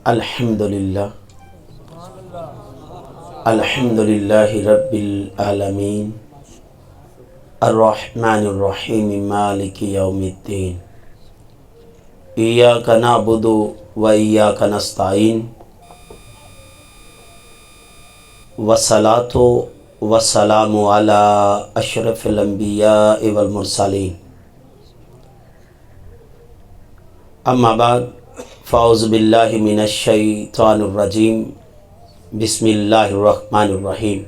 الحمدللہ الحمدللہ رب العالمین الرحمن الرحیم مالک یوم الدین ایاک نعبد و ایاک نستعین والصلاۃ والسلام علی اشرف الانبیاء والمرسلین اما بعد فاعوذ باللہ من الشیطان الرجیم بسم اللہ الرحمن الرحیم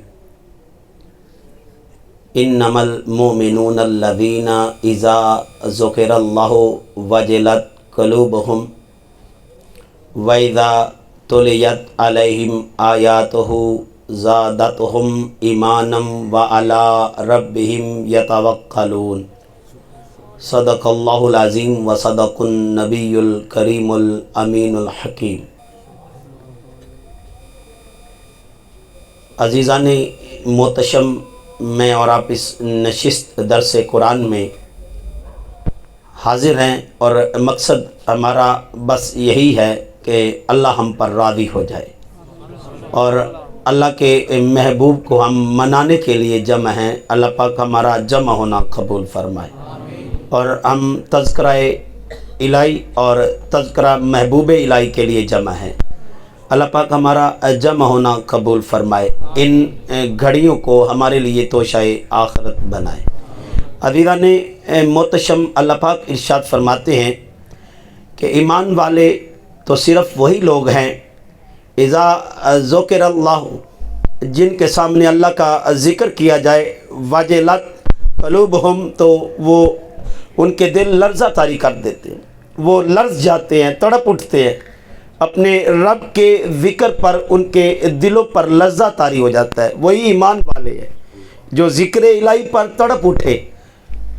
انما المؤمنون الذین اذا ذکر اللہ وجلت قلوبہم وَإِذَا تُلِيَتْ عَلَيْهِمْ آيَاتُهُ زَادَتْهُمْ إِيمَانًا وَعَلَىٰ رَبِّهِمْ يَتَوَكَّلُونَ صدق اللہ العظیم وصدق النبی الکریم الامین الحکیم۔ عزیزان محتشم، میں اور آپ اس نشست درس قرآن میں حاضر ہیں اور مقصد ہمارا بس یہی ہے کہ اللہ ہم پر راضی ہو جائے اور اللہ کے محبوب کو ہم منانے کے لیے جمع ہیں۔ اللہ پاک ہمارا جمع ہونا قبول فرمائے اور ہم تذکرہ الہی اور تذکرہ محبوب الہی کے لیے جمع ہیں۔ اللہ پاک ہمارا جمع ہونا قبول فرمائے، ان گھڑیوں کو ہمارے لیے توشہ آخرت بنائے۔ عزیزان محتشم، اللہ پاک ارشاد فرماتے ہیں کہ ایمان والے تو صرف وہی لوگ ہیں اذا ذکر اللہ، جن کے سامنے اللہ کا ذکر کیا جائے، وجلت قلوبہم، تو وہ ان کے دل لرزہ طاری کر دیتے ہیں، وہ لرز جاتے ہیں، تڑپ اٹھتے ہیں اپنے رب کے ذکر پر، ان کے دلوں پر لرزہ طاری ہو جاتا ہے۔ وہی ایمان والے ہیں جو ذکر الہی پر تڑپ اٹھے،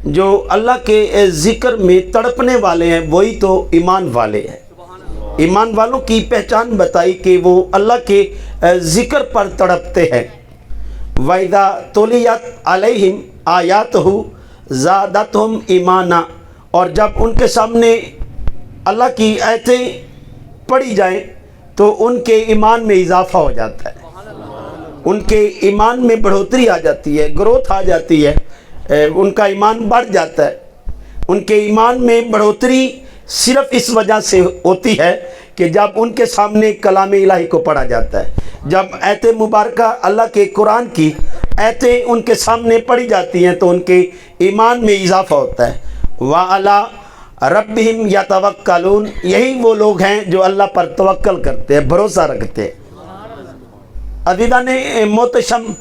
جو اللہ کے ذکر میں تڑپنے والے ہیں، وہی تو ایمان والے ہیں۔ ایمان والوں کی پہچان بتائی کہ وہ اللہ کے ذکر پر تڑپتے ہیں۔ وَإِذَا تُلِيَتْ عَلَيْهِمْ آيَاتُهُ زَادَتْهُمْ ایمانا، اور جب ان کے سامنے اللہ کی آیتیں پڑھی جائیں تو ان کے ایمان میں اضافہ ہو جاتا ہے، ان کے ایمان میں بڑھوتری آ جاتی ہے، گروتھ آ جاتی ہے، ان کا ایمان بڑھ جاتا ہے۔ ان کے ایمان میں بڑھوتری صرف اس وجہ سے ہوتی ہے کہ جب ان کے سامنے کلام الہی کو پڑھا جاتا ہے، جب آیت مبارکہ اللہ کے قرآن کی آیتیں ان کے سامنے پڑھی جاتی ہیں تو ان کے ایمان میں اضافہ ہوتا ہے۔ وَعَلَىٰ رَبِّهِمْ يَتَوَكَّلُونَ، یہی وہ لوگ ہیں جو اللہ پر توکل کرتے ہیں، بھروسہ رکھتے ہیں۔ عزیزان محتشم،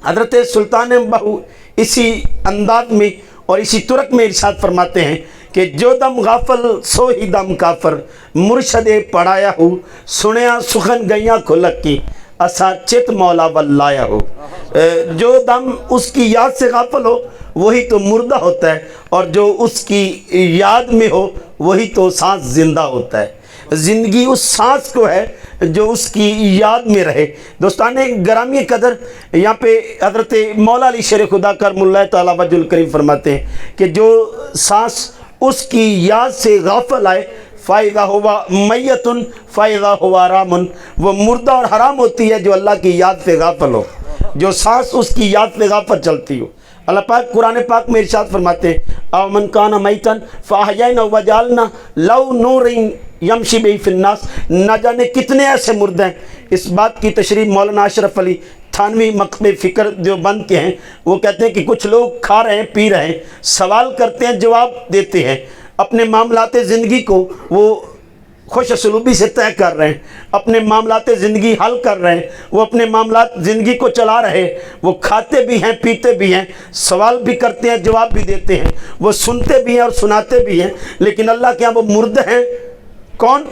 حضرت سلطان بہو اسی انداز میں اور اسی ترک میں ارشاد فرماتے ہیں کہ جو دم غافل سو ہی دم کافر، مرشد پڑھایا ہو سنیا سخن گیاں کھلک کی، اسا چت مولا ولایا ہو۔ جو دم اس کی یاد سے غافل ہو وہی تو مردہ ہوتا ہے، اور جو اس کی یاد میں ہو وہی تو سانس زندہ ہوتا ہے۔ زندگی اس سانس کو ہے جو اس کی یاد میں رہے۔ دوستان گرامی قدر، یہاں پہ حضرت مولا علی شیر خدا کرم اللہ تعالیٰ وجہ الکریم فرماتے ہیں کہ جو سانس اس کی یاد سے غافل آئے، فائدہ ہوا میتن فائدہ ہوا حرام، وہ مردہ اور حرام ہوتی ہے جو اللہ کی یاد سے غافل ہو، جو سانس اس کی یاد سے غافل چلتی ہو۔ اللہ پاک قرآن پاک میں ارشاد فرماتے ہیں او من کان میتن فاحیینا وجعلنا لو نور یمشی بہ فی الناس، نہ جانے کتنے ایسے مردے ہیں۔ اس بات کی تشریح مولانا اشرف علی تھانوی مکتب فکر دیوبند کے ہیں، وہ کہتے ہیں کہ کچھ لوگ کھا رہے ہیں، پی رہے ہیں، سوال کرتے ہیں، جواب دیتے ہیں، اپنے معاملات زندگی کو وہ خوش اسلوبی سے طے کر رہے ہیں، اپنے معاملات زندگی حل کر رہے ہیں، وہ اپنے معاملات زندگی کو چلا رہے ہیں، وہ کھاتے بھی ہیں، پیتے بھی ہیں، سوال بھی کرتے ہیں، جواب بھی دیتے ہیں، وہ سنتے بھی ہیں اور سناتے بھی ہیں، لیکن اللہ کے ہاں وہ مردہ ہیں۔ کون؟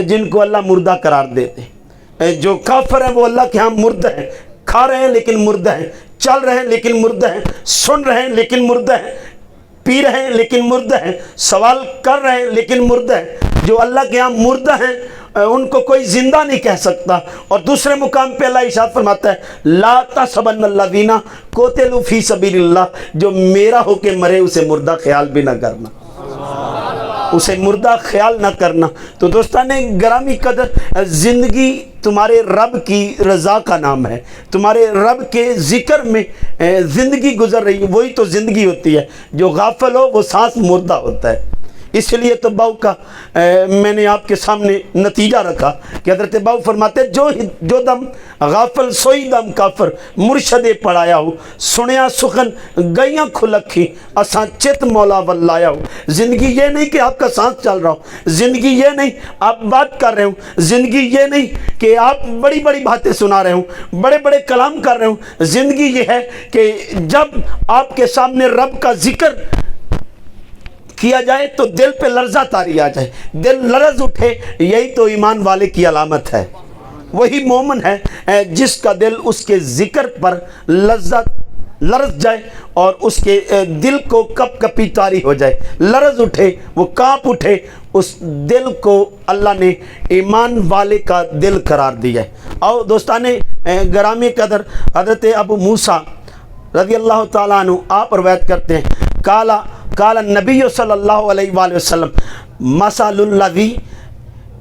جن کو اللہ مردہ قرار دیتے ہیں۔ جو کافر ہیں وہ اللہ کے ہاں مردہ ہیں، کھا رہے ہیں لیکن مردہ ہیں، چل رہے ہیں لیکن مردہ ہیں، سن رہے ہیں لیکن مردہ ہیں، پی رہے ہیں لیکن مردہ ہیں، سوال کر رہے ہیں لیکن مردہ ہیں۔ جو اللہ کے ہاں مردہ ہیں ان کو کوئی زندہ نہیں کہہ سکتا۔ اور دوسرے مقام پہ اللہ ارشاد فرماتا ہے لا تحسبن الذین قتلوا فی سبیل اللہ، جو میرا ہو کے مرے اسے مردہ خیال بھی نہ کرنا۔ اسے مردہ خیال نہ کرنا۔ تو دوستان گرامی قدر، زندگی تمہارے رب کی رضا کا نام ہے، تمہارے رب کے ذکر میں زندگی گزر رہی ہے، وہی تو زندگی ہوتی ہے۔ جو غافل ہو وہ سانس مردہ ہوتا ہے۔ اس لیے تو باؤ کا میں نے آپ کے سامنے نتیجہ رکھا کہ حضرت باؤ فرماتے جو دم غافل سوئی دم کافر، مرشد پڑھایا ہو سنیا سخن گئیاں کھلکھی اساں چت مولا ولایا ہو۔ زندگی یہ نہیں کہ آپ کا سانس چل رہا ہو، زندگی یہ نہیں آپ بات کر رہے ہو، زندگی یہ نہیں کہ آپ بڑی بڑی باتیں سنا رہے ہوں، بڑے بڑے کلام کر رہے ہوں۔ زندگی یہ ہے کہ جب آپ کے سامنے رب کا ذکر کیا جائے تو دل پہ لرزہ طاری آ جائے، دل لرز اٹھے، یہی تو ایمان والے کی علامت ہے۔ وہی مومن ہے جس کا دل اس کے ذکر پر لرز جائے اور اس کے دل کو کپ کپی طاری ہو جائے، لرز اٹھے، وہ کانپ اٹھے۔ اس دل کو اللہ نے ایمان والے کا دل قرار دیا ہے۔ اور دوستان گرامی قدر، حضرت ابو موسیٰ رضی اللہ تعالیٰ عنہ آپ روایت کرتے ہیں، قال النبی صلی اللہ علیہ وآلہ وسلم مثل الذی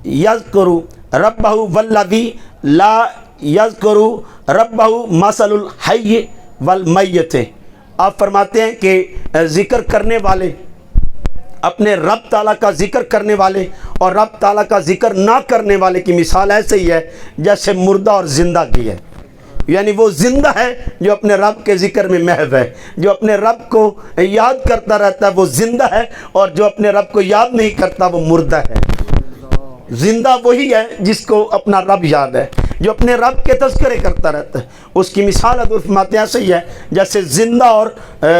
یذکر ربہ والذی لا یذکر ربہ مثل الحی والمیت۔ آپ فرماتے ہیں کہ ذکر کرنے والے، اپنے رب تعالیٰ کا ذکر کرنے والے اور رب تعالیٰ کا ذکر نہ کرنے والے کی مثال ایسے ہی ہے جیسے مردہ اور زندہ کی ہے۔ یعنی وہ زندہ ہے جو اپنے رب کے ذکر میں محو ہے، جو اپنے رب کو یاد کرتا رہتا ہے وہ زندہ ہے، اور جو اپنے رب کو یاد نہیں کرتا وہ مردہ ہے۔ زندہ وہی ہے جس کو اپنا رب یاد ہے، جو اپنے رب کے تذکرے کرتا رہتا ہے۔ اس کی مثال حضرت فرماتے ہیں ایسے ہی ہے جیسے زندہ اور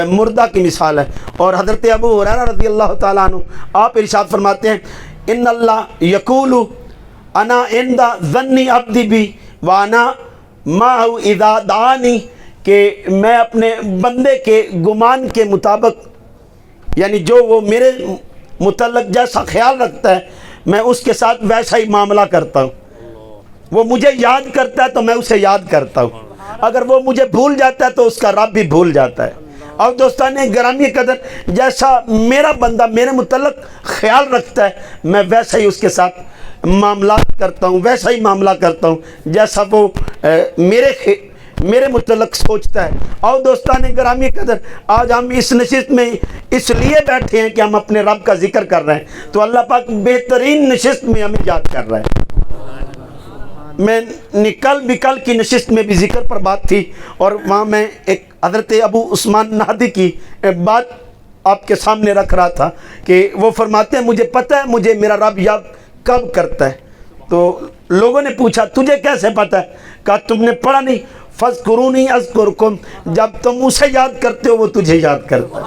مردہ کی مثال ہے۔ اور حضرت ابو ہریرہ رضی اللہ تعالیٰ عنہ آپ ارشاد فرماتے ہیں، ان اللہ یقول انا عند ظن عبدی بی وانا معہ اذا دعانی، کہ میں اپنے بندے کے گمان کے مطابق، یعنی جو وہ میرے متعلق جیسا خیال رکھتا ہے میں اس کے ساتھ ویسا ہی معاملہ کرتا ہوں۔ وہ مجھے یاد کرتا ہے تو میں اسے یاد کرتا ہوں، اگر وہ مجھے بھول جاتا ہے تو اس کا رب بھی بھول جاتا ہے۔ اور دوستان گرامی قدر، جیسا میرا بندہ میرے متعلق خیال رکھتا ہے میں ویسا ہی اس کے ساتھ معاملات کرتا ہوں، ویسا ہی معاملہ کرتا ہوں جیسا وہ میرے متعلق سوچتا ہے۔ اور دوستان گرامی قدر، آج ہم اس نشست میں اس لیے بیٹھے ہیں کہ ہم اپنے رب کا ذکر کر رہے ہیں، تو اللہ پاک بہترین نشست میں ہمیں یاد کر رہا ہے۔ میں کل کی نشست میں بھی ذکر پر بات تھی، اور وہاں میں ایک حضرت ابو عثمان نہدی کی بات آپ کے سامنے رکھ رہا تھا کہ وہ فرماتے ہیں مجھے پتہ ہے مجھے میرا رب یاد کب کرتا ہے۔ تو لوگوں نے پوچھا تجھے کیسے پتہ ہے؟ کہا تم نے پڑھا نہیں، فاذکرونی اذکرکم، جب تم اسے یاد کرتے ہو وہ تجھے یاد کرتا ہے۔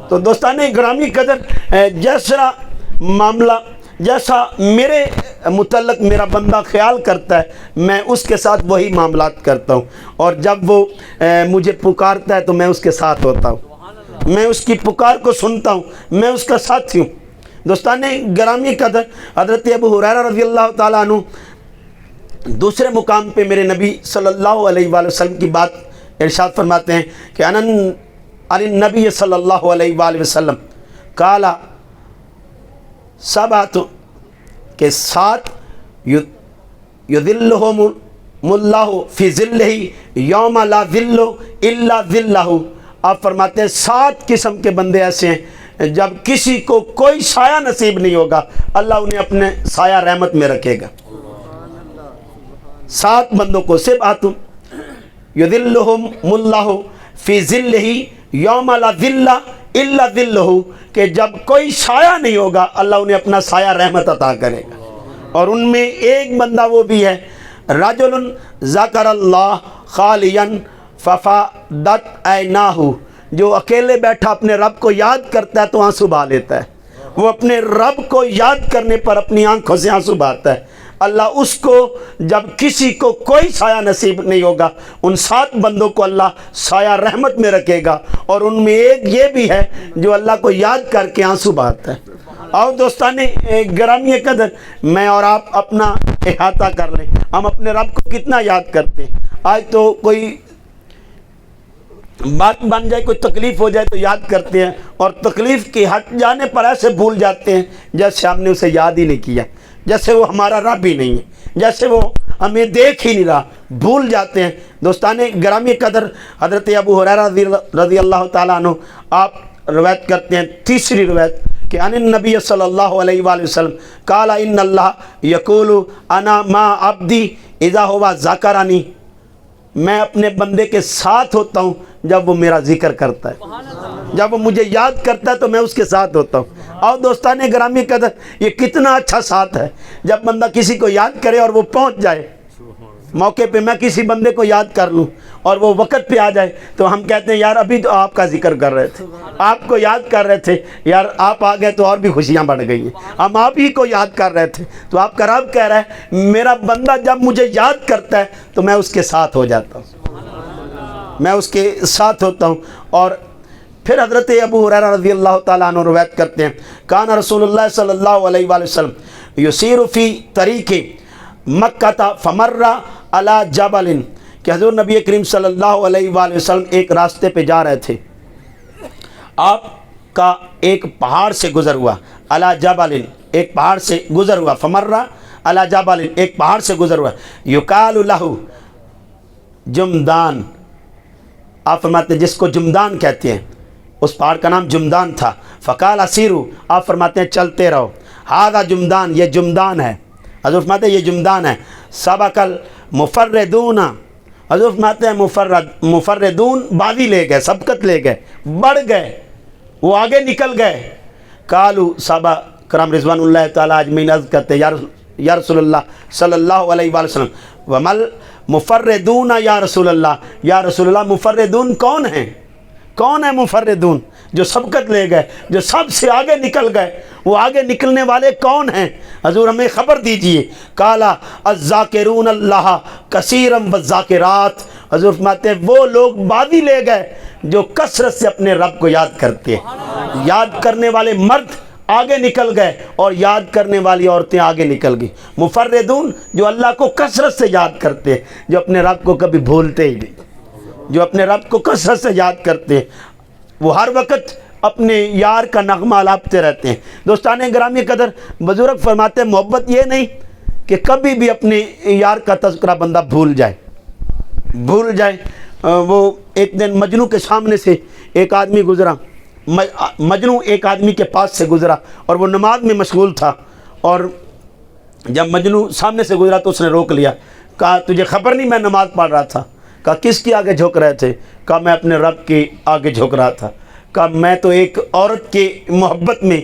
تو دوستان گرامی قدر، جیسا معاملہ، جیسا میرے متعلق میرا بندہ خیال کرتا ہے میں اس کے ساتھ وہی معاملات کرتا ہوں، اور جب وہ مجھے پکارتا ہے تو میں اس کے ساتھ ہوتا ہوں، میں اس کی پکار کو سنتا ہوں، میں اس کا ساتھی ہوں۔ دوستان گرامی قدر، حضرت ابو ہریرہ رضی اللہ تعالیٰ عنہ دوسرے مقام پہ میرے نبی صلی اللہ علیہ وآلہ وسلم کی بات ارشاد فرماتے ہیں کہ ان نبی صلی اللہ علیہ وآلہ وسلم قال سبعۃ، کہ سات یظلہم اللہ فی ظلہ یوم لا ظل الا ظلہ۔ آپ فرماتے ہیں 7 قسم کے بندے ایسے ہیں جب کسی کو کوئی سایہ نصیب نہیں ہوگا اللہ انہیں اپنے سایہ رحمت میں رکھے گا۔ 7 بندوں کو، سبعۃ یظلہم اللہ فی ظلہ یوم لا ظل الا ظلہ، کہ جب کوئی سایہ نہیں ہوگا اللہ انہیں اپنا سایہ رحمت عطا کرے گا۔ اور ان میں ایک بندہ وہ بھی ہے، رجل ذکر اللہ خالیا ففاضت عیناہ، جو اکیلے بیٹھا اپنے رب کو یاد کرتا ہے تو آنسو بہا لیتا ہے۔ وہ اپنے رب کو یاد کرنے پر اپنی آنکھوں سے آنسو بہاتا ہے۔ اللہ اس کو، جب کسی کو کوئی سایہ نصیب نہیں ہوگا ان 7 بندوں کو اللہ سایہ رحمت میں رکھے گا، اور ان میں ایک یہ بھی ہے جو اللہ کو یاد کر کے آنسو بہاتا ہے۔ اور دوستان گرامی قدر، میں اور آپ اپنا احاطہ کر لیں، ہم اپنے رب کو کتنا یاد کرتے ہیں۔ آج تو کوئی بات بن جائے، کوئی تکلیف ہو جائے تو یاد کرتے ہیں، اور تکلیف کے ہٹ جانے پر ایسے بھول جاتے ہیں جیسے ہم نے اسے یاد ہی نہیں کیا، جیسے وہ ہمارا رب ہی نہیں ہے، جیسے وہ ہمیں دیکھ ہی نہیں رہا، بھول جاتے ہیں۔ دوستان گرامی قدر، حضرت ابو ہریرہ رضی اللہ تعالیٰ عنہ آپ روایت کرتے ہیں، تیسری روایت، کہ ان النبی صلی اللہ علیہ وآلہ وسلم قال ان اللہ یقول انا ما عبدی اذا ہوا ذاکرانی، میں اپنے بندے کے ساتھ ہوتا ہوں جب وہ میرا ذکر کرتا ہے، جب وہ مجھے یاد کرتا ہے تو میں اس کے ساتھ ہوتا ہوں۔ اور دوستان گرامی قدر، یہ کتنا اچھا ساتھ ہے جب بندہ کسی کو یاد کرے اور وہ پہنچ جائے موقع پہ۔ میں کسی بندے کو یاد کر لوں اور وہ وقت پہ آ جائے تو ہم کہتے ہیں یار ابھی تو آپ کا ذکر کر رہے تھے، آپ کو یاد کر رہے تھے، یار آپ آ گئے تو اور بھی خوشیاں بڑھ گئی ہیں، ہم آپ ہی کو یاد کر رہے تھے۔ تو آپ کا رب کہہ رہا ہے میرا بندہ جب مجھے یاد کرتا ہے تو میں اس کے ساتھ ہو جاتا ہوں، میں اس کے ساتھ ہوتا ہوں۔ اور پھر حضرت ابو ہریرہ رضی اللہ تعالیٰ عنہ روایت کرتے ہیں، کان رسول اللہ صلی اللہ علیہ وآلہ وسلم یسیر فی طریق مکہ فمر علی جبل، کہ حضور نبی کریم صلی اللہ علیہ وآلہ وسلم ایک راستے پہ جا رہے تھے، آپ کا ایک پہاڑ سے گزر ہوا، علی جبل ایک پہاڑ سے گزر ہوا، فمر علی جبل ایک پہاڑ سے گزر ہوا، یقال لہ جمدان، آپ فرماتے ہیں جس کو جمدان کہتے ہیں، اس پہاڑ کا نام جمدان تھا، فقال اسیرو، آپ فرماتے ہیں چلتے رہو، ھذا جمدان، یہ جمدان ہے، حضور فرماتے ہیں یہ جمدان ہے، سبق المفردون، حضور فرماتے ہیں مفردون بازی لے گئے، سبقت لے گئے، بڑھ گئے، وہ آگے نکل گئے۔ قالوا صحابہ کرام رضوان اللہ تعالیٰ اجمعین عرض کرتے ہیں یا رسول اللہ صلی اللہ علیہ وآلہ وسلم ومل مفردون یا رسول اللہ مفردون کون ہیں؟ کون ہے مفردون؟ جو سبقت لے گئے، جو سب سے آگے نکل گئے، وہ آگے نکلنے والے کون ہیں؟ حضور ہمیں خبر دیجئے۔ قالا الذاکرون اللہ کثیرا والذاکرات، حضور فرماتے ہیں وہ لوگ بازی لے گئے جو کثرت سے اپنے رب کو یاد کرتے ہیں۔ یاد کرنے والے مرد آگے نکل گئے اور یاد کرنے والی عورتیں آگے نکل گئی۔ مفردون جو اللہ کو کثرت سے یاد کرتے ہیں، جو اپنے رب کو کبھی بھولتے ہی نہیں، جو اپنے رب کو کثرت سے یاد کرتے ہیں، وہ ہر وقت اپنے یار کا نغمہ الاپتے رہتے ہیں۔ دوستان گرامی قدر، بزرگ فرماتے ہیں محبت یہ نہیں کہ کبھی بھی اپنے یار کا تذکرہ بندہ بھول جائے۔ وہ ایک دن مجنوں کے سامنے سے ایک آدمی گزرا، مجنوں ایک آدمی کے پاس سے گزرا اور وہ نماز میں مشغول تھا، اور جب مجنوں سامنے سے گزرا تو اس نے روک لیا، کہا تجھے خبر نہیں میں نماز پڑھ رہا تھا؟ کہا کس کے آگے جھک رہے تھے؟ کہا میں اپنے رب کے آگے جھک رہا تھا۔ کہا میں تو ایک عورت کے محبت میں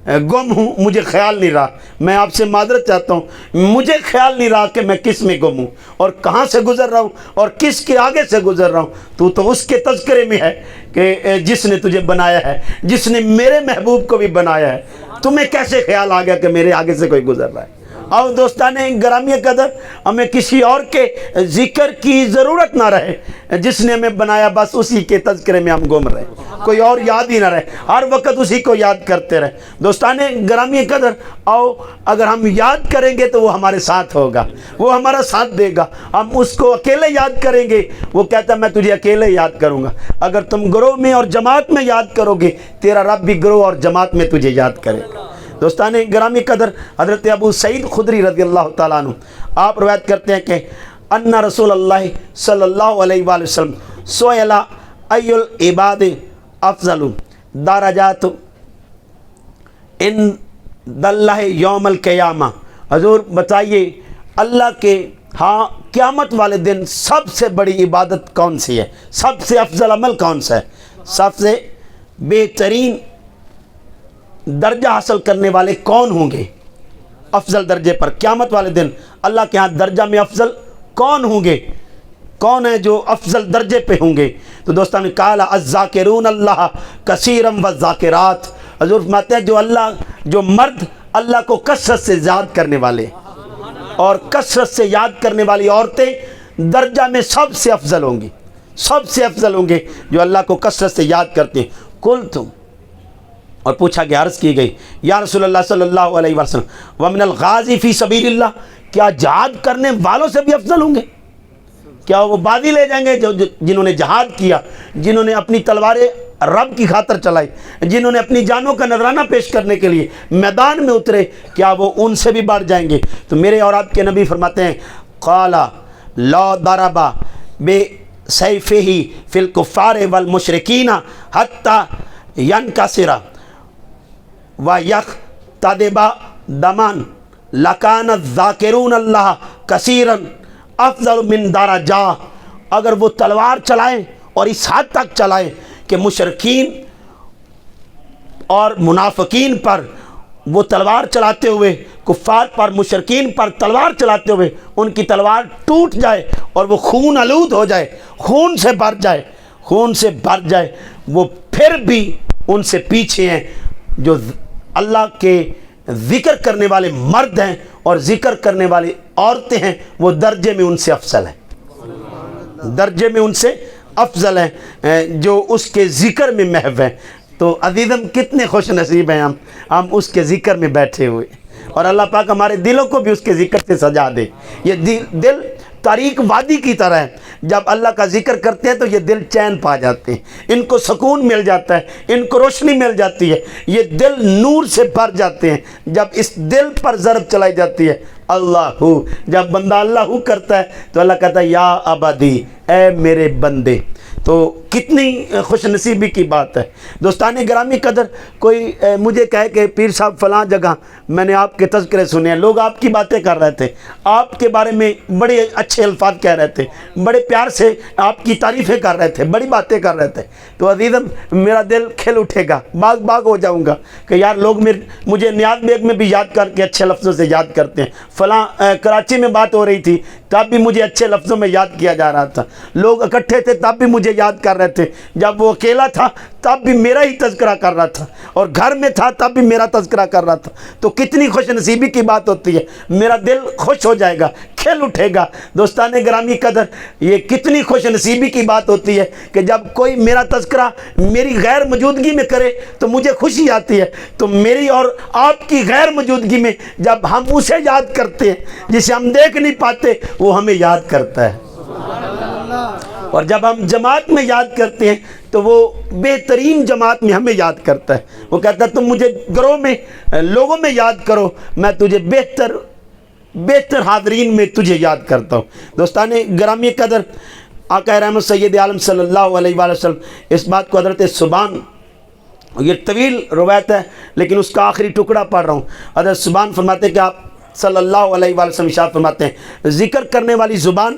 گم ہوں، مجھے خیال نہیں رہا، میں آپ سے معذرت چاہتا ہوں، مجھے خیال نہیں رہا کہ میں کس میں گم ہوں اور کہاں سے گزر رہا ہوں اور کس کے آگے سے گزر رہا ہوں۔ تو اس کے تذکرے میں ہے کہ جس نے تجھے بنایا ہے، جس نے میرے محبوب کو بھی بنایا ہے، تمہیں کیسے خیال آ گیا کہ میرے آگے سے کوئی گزر رہا ہے؟ اور دوستان گرامی قدر، ہمیں کسی اور کے ذکر کی ضرورت نہ رہے، جس نے ہمیں بنایا بس اسی کے تذکرے میں ہم گم رہے، کوئی اور یاد ہی نہ رہے، ہر وقت اسی کو یاد کرتے رہے۔ دوستان گرامی قدر، آؤ اگر ہم یاد کریں گے تو وہ ہمارے ساتھ ہوگا، وہ ہمارا ساتھ دے گا۔ ہم اس کو اکیلے یاد کریں گے، وہ کہتا ہے میں تجھے اکیلے یاد کروں گا۔ اگر تم گروہ میں اور جماعت میں یاد کرو گے، تیرا رب بھی گروہ اور جماعت میں تجھے یاد کرے گا۔ دوستان گرامی قدر، حضرت ابو سعید خدری رضی اللہ تعالیٰ عنہ آپ روایت کرتے ہیں کہ ان رسول اللہ صلی اللہ علیہ وآلہ وسلم سئل ای العباد افضل درجات عند اللہ یوم القیامہ، حضور بتائیے اللہ کے ہاں قیامت والے دن سب سے بڑی عبادت کون سی ہے؟ سب سے افضل عمل کون سا ہے؟ سب سے بہترین درجہ حاصل کرنے والے کون ہوں گے؟ افضل درجے پر قیامت والے دن اللہ کے ہاں درجہ میں افضل کون ہوں گے؟ کون ہے جو افضل درجے پہ ہوں گے؟ تو دوستان قال الذاکرون اللہ کثیرا والذاکرات، حضور فرماتے ہیں جو مرد اللہ کو کثرت سے یاد کرنے والے اور کثرت سے یاد کرنے والی عورتیں درجہ میں سب سے افضل ہوں گی، سب سے افضل ہوں گے جو اللہ کو کثرت سے یاد کرتے ہیں۔ قلت، اور پوچھا کہ عرض کی گئی یا رسول اللہ صلی اللہ علیہ وسلم ومن الغازی فی سبیل اللہ، کیا جہاد کرنے والوں سے بھی افضل ہوں گے؟ کیا وہ بازی لے جائیں گے جنہوں نے جہاد کیا، جنہوں نے اپنی تلواریں رب کی خاطر چلائی، جنہوں نے اپنی جانوں کا نذرانہ پیش کرنے کے لیے میدان میں اترے، کیا وہ ان سے بھی بڑھ جائیں گے؟ تو میرے اور آپ کے نبی فرماتے ہیں قال لا ضرب بسیفہ فی الکفار والمشرکین حتی ینکسر ویختدب دمان لکان الذاکرون اللہ کثیرا افضل من درجہ۔ اگر وہ تلوار چلائیں اور اس حد تک چلائیں کہ مشرکین اور منافقین پر وہ تلوار چلاتے ہوئے، کفار پر مشرکین پر تلوار چلاتے ہوئے ان کی تلوار ٹوٹ جائے اور وہ خون آلود ہو جائے، خون سے بھر جائے، وہ پھر بھی ان سے پیچھے ہیں جو اللہ کے ذکر کرنے والے مرد ہیں اور ذکر کرنے والی عورتیں ہیں، وہ درجے میں ان سے افضل ہیں، درجے میں ان سے افضل ہیں جو اس کے ذکر میں محو ہیں۔ تو عزیزم کتنے خوش نصیب ہیں ہم اس کے ذکر میں بیٹھے ہوئے، اور اللہ پاک ہمارے دلوں کو بھی اس کے ذکر سے سجا دے۔ یہ دل تاریک وادی کی طرح ہے، جب اللہ کا ذکر کرتے ہیں تو یہ دل چین پا جاتے ہیں، ان کو سکون مل جاتا ہے، ان کو روشنی مل جاتی ہے، یہ دل نور سے بھر جاتے ہیں۔ جب اس دل پر ضرب چلائی جاتی ہے اللہ، جب بندہ اللہ کرتا ہے تو اللہ کہتا ہے یا عبادی، اے میرے بندے۔ تو کتنی خوش نصیبی کی بات ہے۔ دوستان گرامی قدر، کوئی مجھے کہے کہ پیر صاحب فلاں جگہ میں نے آپ کے تذکرے سنے ہیں، لوگ آپ کی باتیں کر رہے تھے، آپ کے بارے میں بڑے اچھے الفاظ کہہ رہے تھے، بڑے پیار سے آپ کی تعریفیں کر رہے تھے، بڑی باتیں کر رہے تھے، تو عزیزم میرا دل کھل اٹھے گا، باغ ہو جاؤں گا کہ یار لوگ مجھے نیاز بیگ میں بھی یاد کر کے اچھے لفظوں سے یاد کرتے ہیں، فلاں کراچی میں بات ہو رہی تھی تب بھی مجھے اچھے لفظوں میں یاد کیا جا رہا تھا، لوگ اکٹھے تھے تب بھی مجھے یاد کر رہے تھے، جب وہ اکیلا تھا تب بھی میرا ہی تذکرہ کر رہا تھا، اور گھر میں تھا تب بھی میرا تذکرہ کر رہا تھا۔ تو کتنی خوش نصیبی کی بات ہوتی ہے، میرا دل خوش ہو جائے گا، کھل اٹھے گا۔ دوستان گرامی قدر، یہ کتنی خوش نصیبی کی بات ہوتی ہے کہ جب کوئی میرا تذکرہ میری غیر موجودگی میں کرے تو مجھے خوشی آتی ہے، تو میری اور آپ کی غیر موجودگی میں جب ہم اسے یاد کرتے ہیں جسے ہم دیکھ نہیں پاتے، وہ ہمیں یاد کرتا ہے، اور جب ہم جماعت میں یاد کرتے ہیں تو وہ بہترین جماعت میں ہمیں یاد کرتا ہے۔ وہ کہتا ہے تم مجھے گروہ میں لوگوں میں یاد کرو، میں تجھے بہتر حاضرین میں تجھے یاد کرتا ہوں۔ دوستان گرامی قدر، آقا رحمت سید عالم صلی اللہ علیہ وآلہ وسلم اس بات کو حضرت سبحان، یہ طویل روایت ہے لیکن اس کا آخری ٹکڑا پڑھ رہا ہوں، حضرت سبحان فرماتے ہیں کہ آپ صلی اللہ علیہ وآلہ وسلم ارشاد فرماتے ہیں ذکر کرنے والی زبان،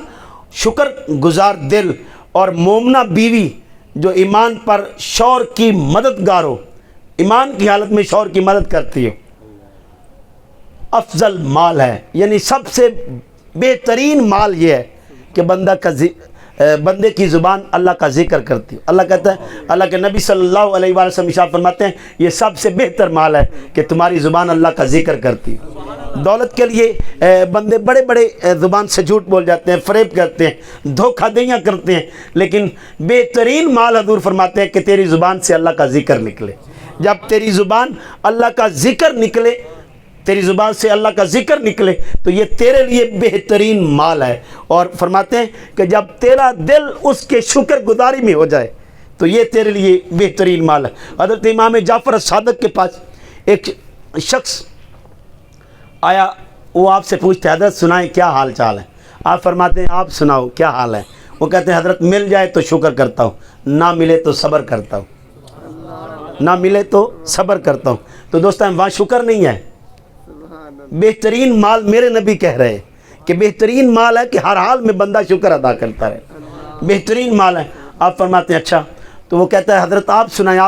شکر گزار دل اور مومنہ بیوی جو ایمان پر شوہر کی مددگار ہو، ایمان کی حالت میں شوہر کی مدد کرتی ہو، افضل مال ہے۔ یعنی سب سے بہترین مال یہ ہے کہ بندے کی زبان اللہ کا ذکر کرتی ہے۔ اللہ کہتا ہے، اللہ کے نبی صلی اللہ علیہ وآلہ وسلم ارشاد فرماتے ہیں یہ سب سے بہتر مال ہے کہ تمہاری زبان اللہ کا ذکر کرتی ہے۔ دولت کے لیے بندے بڑے زبان سے جھوٹ بول جاتے ہیں، فریب کرتے ہیں، دھوکہ دہیاں کرتے ہیں، لیکن بہترین مال حضور فرماتے ہیں کہ تیری زبان سے اللہ کا ذکر نکلے۔ جب تیری زبان اللہ کا ذکر نکلے، تیری زبان سے اللہ کا ذکر نکلے تو یہ تیرے لیے بہترین مال ہے، اور فرماتے ہیں کہ جب تیرا دل اس کے شکر گزاری میں ہو جائے تو یہ تیرے لیے بہترین مال ہے۔ حضرت امام جعفر صادق کے پاس ایک شخص آیا، وہ آپ سے پوچھتے ہیں حضرت سنائیں کیا حال چال ہے؟ آپ فرماتے ہیں آپ سناؤ کیا حال ہے؟ وہ کہتے ہیں حضرت مل جائے تو شکر کرتا ہوں، نہ ملے تو صبر کرتا ہوں، نہ ملے تو صبر کرتا ہوں۔ تو دوستان وہاں شکر نہیں ہے، بہترین مال میرے نبی کہہ رہے ہیں کہ بہترین مال ہے کہ ہر حال میں بندہ شکر ادا کرتا رہے، بہترین مال ہے۔ آپ فرماتے ہیں اچھا، تو وہ کہتا ہے حضرت آپ سنائیں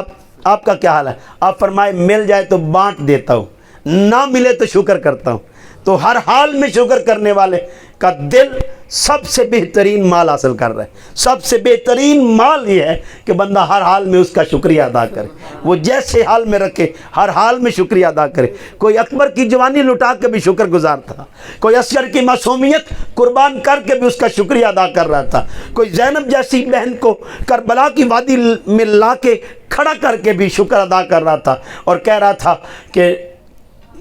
آپ کا کیا حال ہے؟ آپ فرمائے مل جائے تو بانٹ دیتا ہوں، نہ ملے تو شکر کرتا ہوں۔ تو ہر حال میں شکر کرنے والے کا دل سب سے بہترین مال حاصل کر رہا ہے۔ سب سے بہترین مال یہ ہے کہ بندہ ہر حال میں اس کا شکریہ ادا کرے، وہ جیسے حال میں رکھے ہر حال میں شکریہ ادا کرے۔ کوئی اکبر کی جوانی لٹا کے بھی شکر گزار تھا، کوئی اصغر کی معصومیت قربان کر کے بھی اس کا شکریہ ادا کر رہا تھا، کوئی زینب جیسی بہن کو کربلا کی وادی میں لا کے کھڑا کر کے بھی شکر ادا کر رہا تھا، اور کہہ رہا تھا کہ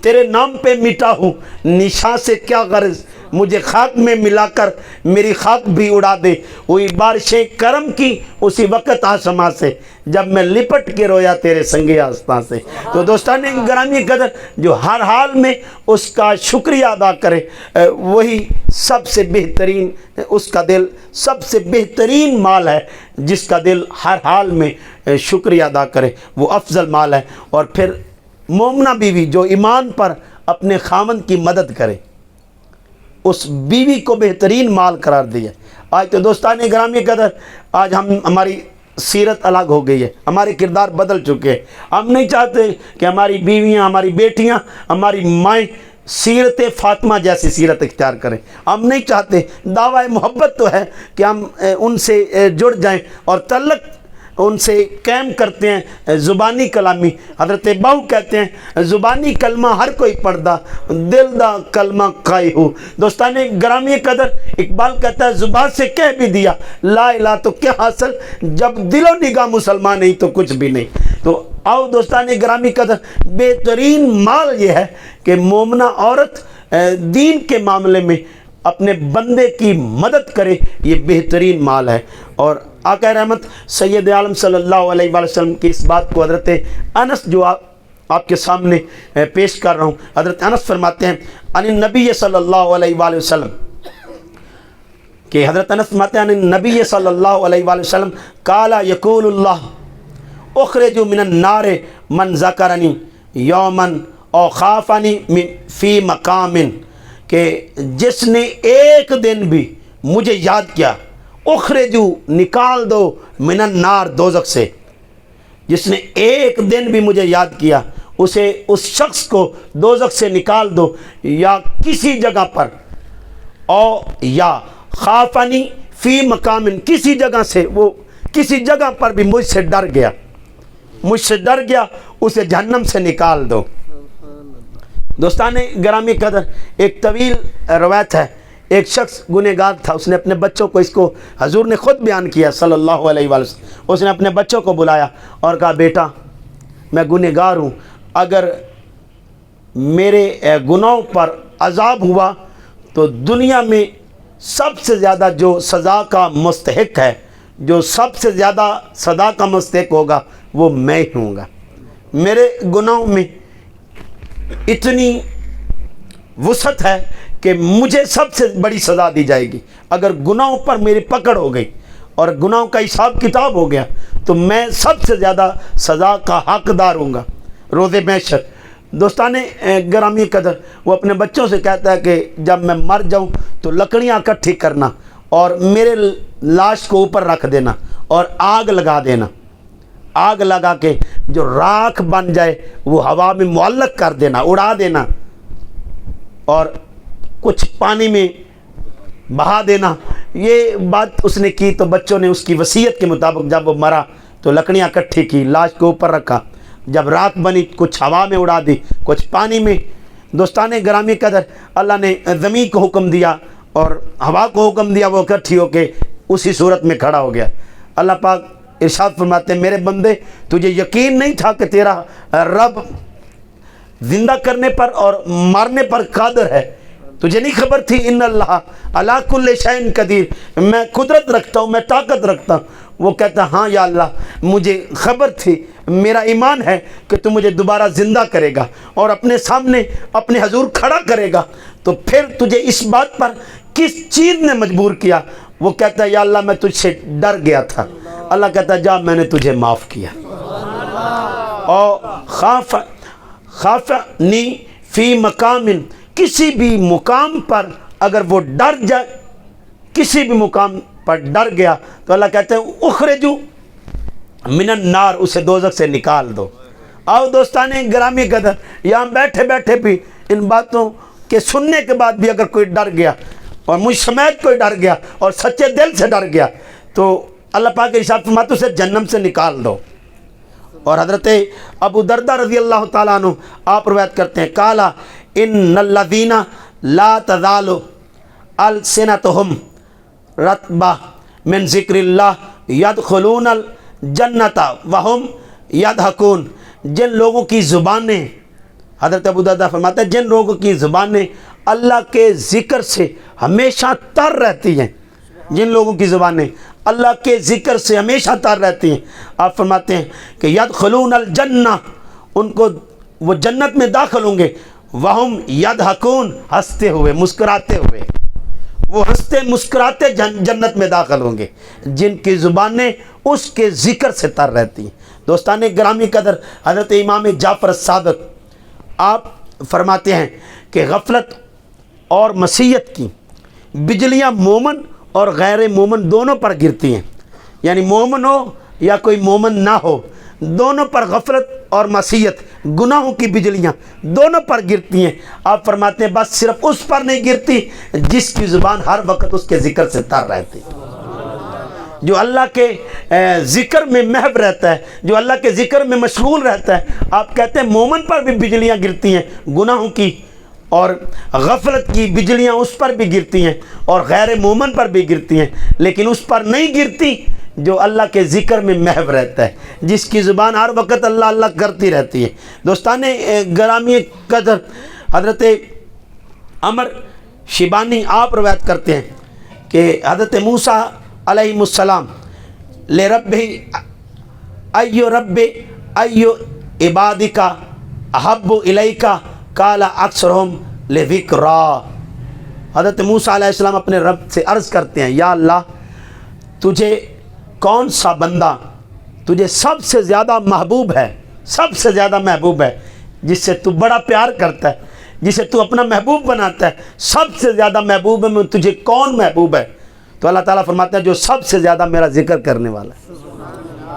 تیرے نام پہ مٹا ہوں نشاں سے کیا غرض، مجھے خاک میں ملا کر میری خاک بھی اڑا دے، ہوئی بارشیں کرم کی اسی وقت آسماں سے، جب میں لپٹ کے رویا تیرے سنگ آستاں سے۔ تو دوستان گرامی قدر، جو ہر حال میں اس کا شکریہ ادا کرے وہی سب سے بہترین، اس کا دل سب سے بہترین مال ہے۔ جس کا دل ہر حال میں شکریہ ادا کرے وہ افضل مال ہے۔ اور پھر مومنہ بیوی جو ایمان پر اپنے خاوند کی مدد کرے، اس بیوی کو بہترین مال قرار دیا۔ آج تو دوستان گرامی قدر، آج ہماری سیرت الگ ہو گئی ہے، ہمارے کردار بدل چکے ہیں۔ ہم نہیں چاہتے کہ ہماری بیویاں، ہماری بیٹیاں، ہماری مائیں سیرت فاطمہ جیسی سیرت اختیار کریں۔ ہم نہیں چاہتے، دعویٰ محبت تو ہے کہ ہم ان سے جڑ جائیں، اور تعلق ان سے قائم کرتے ہیں زبانی کلامی۔ حضرت بہو کہتے ہیں زبانی کلمہ ہر کوئی پڑھدا، دل دا کلمہ قائی ہو۔ دوستان گرامی قدر، اقبال کہتا ہے زبان سے کہہ بھی دیا لا الہ تو کیا حاصل، جب دل و نگاہ مسلمان نہیں تو کچھ بھی نہیں۔ تو آؤ دوستان گرامی قدر، بہترین مال یہ ہے کہ مومنہ عورت دین کے معاملے میں اپنے بندے کی مدد کرے، یہ بہترین مال ہے۔ اور آقا رحمت سید عالم صلی اللہ علیہ وآلہ وسلم کی اس بات کو حضرت انس جو آپ کے سامنے پیش کر رہا ہوں، حضرت انس فرماتے ہیں ان النبی صلی اللہ علیہ وآلہ وسلم، کہ حضرت انس فرماتے ہیں ان النبی صلی اللہ علیہ وآلہ وسلم قال یقول اللہ اخرج من النار من ذکرنی یوما او خافنی فی مقام، کہ جس نے ایک دن بھی مجھے یاد کیا، اخرجو نکال دو من النار دوزخ سے، جس نے ایک دن بھی مجھے یاد کیا اسے، اس شخص کو دوزخ سے نکال دو، یا کسی جگہ پر، او یا خافنی فی مقام، کسی جگہ سے، وہ کسی جگہ پر بھی مجھ سے ڈر گیا، اسے جہنم سے نکال دو۔ دوستان گرامی قدر، ایک طویل روایت ہے، ایک شخص گنہگار تھا، اس نے اپنے بچوں کو، اس کو حضور نے خود بیان کیا صلی اللہ علیہ وآلہ وسلم، اس نے اپنے بچوں کو بلایا اور کہا بیٹا میں گنہگار ہوں، اگر میرے گناہوں پر عذاب ہوا تو دنیا میں سب سے زیادہ جو سزا کا مستحق ہے، جو سب سے زیادہ سزا کا مستحق ہوگا وہ میں ہی ہوں گا۔ میرے گناہوں میں اتنی وسعت ہے کہ مجھے سب سے بڑی سزا دی جائے گی۔ اگر گناہوں پر میری پکڑ ہو گئی اور گناہوں کا حساب کتاب ہو گیا تو میں سب سے زیادہ سزا کا حقدار ہوں گا روز محشر۔ دوستان گرامی قدر، وہ اپنے بچوں سے کہتا ہے کہ جب میں مر جاؤں تو لکڑیاں اکٹھی کرنا اور میرے لاش کو اوپر رکھ دینا اور آگ لگا دینا، آگ لگا کے جو راکھ بن جائے وہ ہوا میں معلق کر دینا، اڑا دینا، اور کچھ پانی میں بہا دینا۔ یہ بات اس نے کی تو بچوں نے اس کی وصیت کے مطابق جب وہ مرا تو لکڑیاں اکٹھی کی، لاش کو اوپر رکھا، جب راکھ بنی کچھ ہوا میں اڑا دی، کچھ پانی میں۔ دوستان گرامی قدر، اللہ نے زمین کو حکم دیا اور ہوا کو حکم دیا، وہ اکٹھی ہو کے اسی صورت میں کھڑا ہو گیا۔ اللہ پاک ارشاد فرماتے ہیں میرے بندے تجھے یقین نہیں تھا کہ تیرا رب زندہ کرنے پر اور مارنے پر قادر ہے؟ تجھے نہیں خبر تھی ان اللہ علی کل شیء قدیر، میں قدرت رکھتا ہوں، میں طاقت رکھتا ہوں۔ وہ کہتا ہاں یا اللہ مجھے خبر تھی، میرا ایمان ہے کہ تو مجھے دوبارہ زندہ کرے گا اور اپنے سامنے اپنے حضور کھڑا کرے گا، تو پھر تجھے اس بات پر کس چیز نے مجبور کیا؟ وہ کہتا ہے یا اللہ میں تجھ سے ڈر گیا تھا۔ اللہ کہتا ہے جا میں نے تجھے معاف کیا۔ اور خافنی فی مقام، کسی بھی مقام پر اگر وہ ڈر جائے، کسی بھی مقام پر ڈر گیا تو اللہ کہتے ہیں اخرجو من النار، اسے دوزخ سے نکال دو۔ آؤ دوستان گرامی قدر، یہاں بیٹھے بیٹھے بھی ان باتوں کے سننے کے بعد بھی اگر کوئی ڈر گیا اور مجھ سمیت کوئی ڈر گیا اور سچے دل سے ڈر گیا تو اللہ پاک کے ارشاد فرماتے ہیں اسے جہنم سے نکال دو۔ اور حضرت ابو دردہ رضی اللہ تعالیٰ عنہ آپ روایت کرتے ہیں قالا ان الذین لا تزال السنتہم رطبہ من ذکر اللہ یدخلون الجنت وہم یضحکون، جن لوگوں کی زبانیں، حضرت ابو دردہ فرماتے ہیں جن لوگوں کی زبانیں اللہ کے ذکر سے ہمیشہ تر رہتی ہیں، جن لوگوں کی زبانیں اللہ کے ذکر سے ہمیشہ تر رہتی ہیں، آپ فرماتے ہیں کہ یدخلون الجنہ، ان کو وہ جنت میں داخل ہوں گے، وہم یضحکون، ہنستے ہوئے مسکراتے ہوئے، وہ ہنستے مسکراتے جنت میں داخل ہوں گے، جن کی زبانیں اس کے ذکر سے تر رہتی ہیں۔ دوستان گرامی قدر، حضرت امام جعفر الصادق آپ فرماتے ہیں کہ غفلت اور معصیت کی بجلیاں مومن اور غیر مومن دونوں پر گرتی ہیں، یعنی مومن ہو یا کوئی مومن نہ ہو، دونوں پر غفلت اور معصیت، گناہوں کی بجلیاں دونوں پر گرتی ہیں۔ آپ فرماتے ہیں بس صرف اس پر نہیں گرتی جس کی زبان ہر وقت اس کے ذکر سے تر رہتی، جو اللہ کے ذکر میں محو رہتا ہے، جو اللہ کے ذکر میں مشغول رہتا ہے۔ آپ کہتے ہیں مومن پر بھی بجلیاں گرتی ہیں گناہوں کی اور غفلت کی بجلیاں اس پر بھی گرتی ہیں اور غیر مومن پر بھی گرتی ہیں، لیکن اس پر نہیں گرتی جو اللہ کے ذکر میں محو رہتا ہے، جس کی زبان ہر وقت اللہ اللہ کرتی رہتی ہے۔ دوستان گرامی قدر، حضرت عمر شیبانی آپ روایت کرتے ہیں کہ حضرت موسیٰ علیہ السلام لے رب ایو رب ایو عبادکا احب الیکا قال اکثرہم لذکرا۔ حضرت موسیٰ علیہ السلام اپنے رب سے عرض کرتے ہیں، یا اللہ تجھے کون سا بندہ تجھے سب سے زیادہ محبوب ہے، سب سے زیادہ محبوب ہے، جس سے تو بڑا پیار کرتا ہے، جسے تو اپنا محبوب بناتا ہے، سب سے زیادہ محبوب میں تجھے کون محبوب ہے؟ تو اللہ تعالیٰ فرماتا ہے جو سب سے زیادہ میرا ذکر کرنے والا ہے،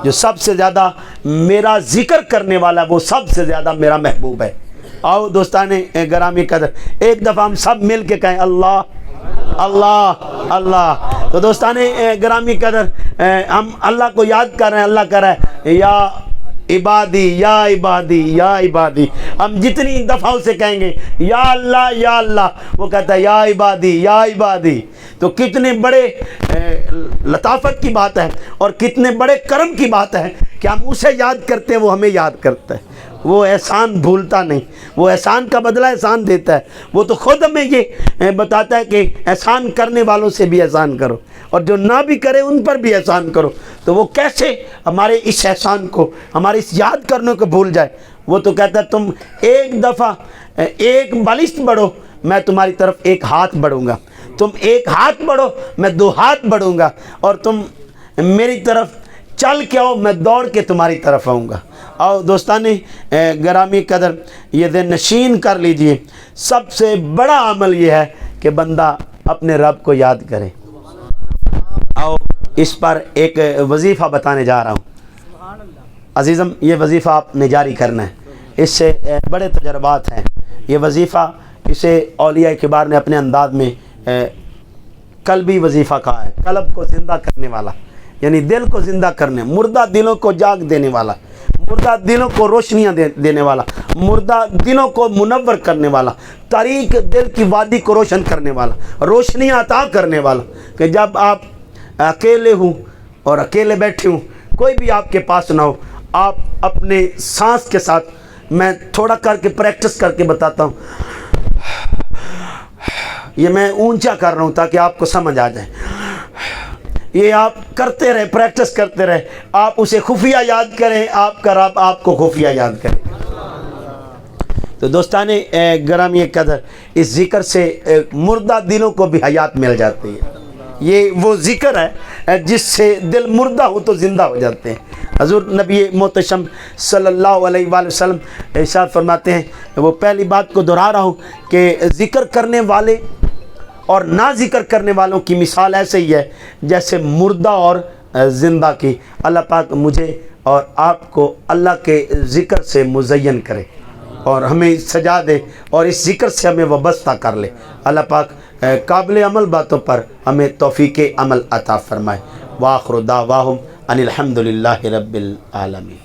جو سب سے زیادہ میرا ذکر کرنے والا ہے وہ سب سے زیادہ میرا محبوب ہے۔ آؤ دوستان گرامی قدر، ایک دفعہ ہم سب مل کے کہیں اللہ اللہ اللہ۔ تو دوستان گرامی قدر، ہم اللہ کو یاد کر رہے ہیں، اللہ کر رہا ہے یا عبادی یا عبادی یا عبادی۔ ہم جتنی دفعہ اسے کہیں گے یا اللہ، وہ کہتا ہے یا عبادی یا عبادی۔ تو کتنے بڑے لطافت کی بات ہے اور کتنے بڑے کرم کی بات ہے کہ ہم اسے یاد کرتے ہیں، وہ ہمیں یاد کرتا ہے۔ وہ احسان بھولتا نہیں، وہ احسان کا بدلہ احسان دیتا ہے۔ وہ تو خود ہمیں یہ بتاتا ہے کہ احسان کرنے والوں سے بھی احسان کرو اور جو نہ بھی کرے ان پر بھی احسان کرو۔ تو وہ کیسے ہمارے اس احسان کو، ہمارے اس یاد کرنے کو بھول جائے؟ وہ تو کہتا ہے تم ایک دفعہ ایک بالشت بڑھو، میں تمہاری طرف ایک ہاتھ بڑھوں گا، تم ایک ہاتھ بڑھو میں دو ہاتھ بڑھوں گا، اور تم میری طرف چل کے آؤ میں دوڑ کے تمہاری طرف آؤں گا۔ اور دوستان گرامی قدر، یہ ذہن نشین کر لیجئے، سب سے بڑا عمل یہ ہے کہ بندہ اپنے رب کو یاد کرے۔ آؤ اس پر ایک وظیفہ بتانے جا رہا ہوں عزیزم، یہ وظیفہ آپ نے جاری کرنا ہے، اس سے بڑے تجربات ہیں۔ یہ وظیفہ اسے اولیاء کبار نے اپنے انداز میں قلبی وظیفہ کہا ہے، قلب کو زندہ کرنے والا، یعنی دل کو زندہ کرنے، مردہ دلوں کو جاگ دینے والا، مردہ دلوں کو روشنیاں دینے والا، مردہ دلوں کو منور کرنے والا، تاریک دل کی وادی کو روشن کرنے والا، روشنیاں عطا کرنے والا، کہ جب آپ اکیلے ہوں اور اکیلے بیٹھے ہوں، کوئی بھی آپ کے پاس نہ ہو، آپ اپنے سانس کے ساتھ، میں تھوڑا کر کے پریکٹس کر کے بتاتا ہوں، یہ میں اونچا کر رہا ہوں تاکہ آپ کو سمجھ آ جائے، یہ آپ کرتے رہے، پریکٹس کرتے رہے، آپ اسے خفیہ یاد کریں، آپ کا رب آپ کو خفیہ یاد کریں۔ تو دوستان گرامی قدر، اس ذکر سے مردہ دلوں کو بھی حیات مل جاتی ہے۔ یہ وہ ذکر ہے جس سے دل مردہ ہو تو زندہ ہو جاتے ہیں۔ حضور نبی محتشم صلی اللہ علیہ وآلہ وسلم ارشاد فرماتے ہیں، وہ پہلی بات کو دہرا رہا ہوں کہ ذکر کرنے والے اور نہ ذکر کرنے والوں کی مثال ایسے ہی ہے جیسے مردہ اور زندہ کی۔ اللہ پاک مجھے اور آپ کو اللہ کے ذکر سے مزین کرے اور ہمیں سجا دے اور اس ذکر سے ہمیں وابستہ کر لے۔ اللہ پاک قابل عمل باتوں پر ہمیں توفیق عمل عطا فرمائے۔ وآخر دعواہم ان الحمد للہ رب العالمین۔